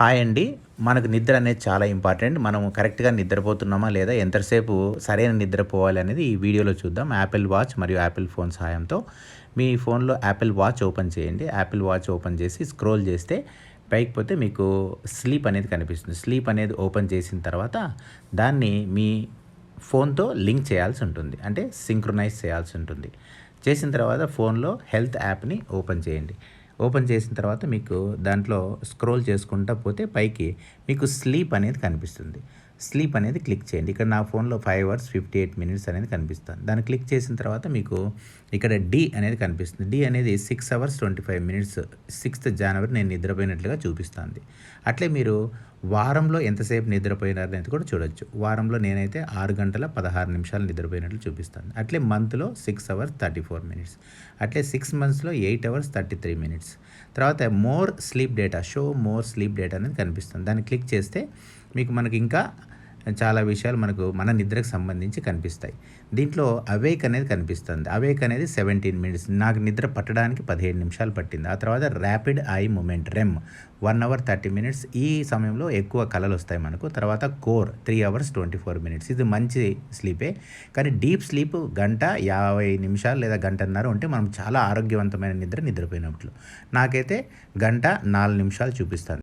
Hi అండి. మనకు నిద్ర అనేది చాలా ఇంపార్టెంట్. మనం కరెక్ట్‌గా నిద్రపోతున్నామా లేదా? ఎంతసేపు సరైన నిద్రపోవాలి అనేది ఈ వీడియోలో చూద్దాం. యాపిల్ వాచ్ మరియు యాపిల్ ఫోన్ సహాయంతో మీ ఫోన్‌లో యాపిల్ వాచ్ ఓపెన్ చేయండి. యాపిల్ వాచ్ ఓపెన్ చేసి స్క్రోల్ చేస్తే పైకి పోతే మీకు స్లీప్ అనేది కనిపిస్తుంది. స్లీప్ అనేది ఓపెన్ చేసిన తర్వాత దాన్ని మీ ఫోన్‌తో లింక్ చేయాల్సి ఉంటుంది. అంటే సింక్రొనైజ్ చేయాల్సి ఉంటుంది. చేసిన తర్వాత ఫోన్‌లో హెల్త్ యాప్‌ని ఓపెన్ చేయండి. ఓపెన్ చేసిన తర్వాత మీకు దాంట్లో స్క్రోల్ చేసుకుంటా పోతే పైకి మీకు స్లీప్ అనేది కనిపిస్తుంది. స్లీప్ అనేది క్లిక్ చేయండి. ఇక్కడ నా ఫోన్‌లో 5 అవర్స్ 58 మినిట్స్ అనేది కనిపిస్తుంది. దాన్ని క్లిక్ చేసిన తర్వాత మీకు ఇక్కడ డి అనేది కనిపిస్తుంది. డి అనేది 6 అవర్స్ 25 మినిట్స్ 6థ్ జనవరి నేను నిద్రపోయినట్లుగా చూపిస్తుంది. అట్లే మీరు వారంలో ఎంతసేపు నిద్రపోయినారనేది కూడా చూడొచ్చు. వారంలో నేనైతే 6 గంటల 16 నిమిషాలు నిద్రపోయినట్లు చూపిస్తుంది. అట్లే మంత్‌లో 6 అవర్స్ 34 మినిట్స్. అట్లే 6 మంత్స్‌లో 8 అవర్స్ 33 మినిట్స్. తర్వాత more sleep data, show more sleep data అనేది కనిపిస్తుంది. దాన్ని క్లిక్ చేస్తే మనకి ఇంకా చాలా విషయాలు మన నిద్రకు సంబంధించి కనిపిస్తాయి. దీంట్లో అవేక్ అనేది కనిపిస్తుంది. అవేక్ అనేది 17 మినిట్స్. నాకు నిద్ర పట్టడానికి 15 నిమిషాలు పట్టింది. ఆ తర్వాత rapid eye movement REM 1 hour 30 minutes. ఈ సమయంలో ఎక్కువ కలలు వస్తాయి మనకు. తర్వాత కోర్ 3 అవర్స్ 24 మినిట్స్. ఇది మంచి స్లీపే. కానీ డీప్ స్లీప్ గంట 50 నిమిషాలు లేదా గంటన్నర ఉంటే మనం చాలా ఆరోగ్యవంతమైన నిద్రపోయినట్లు. నాకైతే గంట 4 నిమిషాలు చూపిస్తుంది.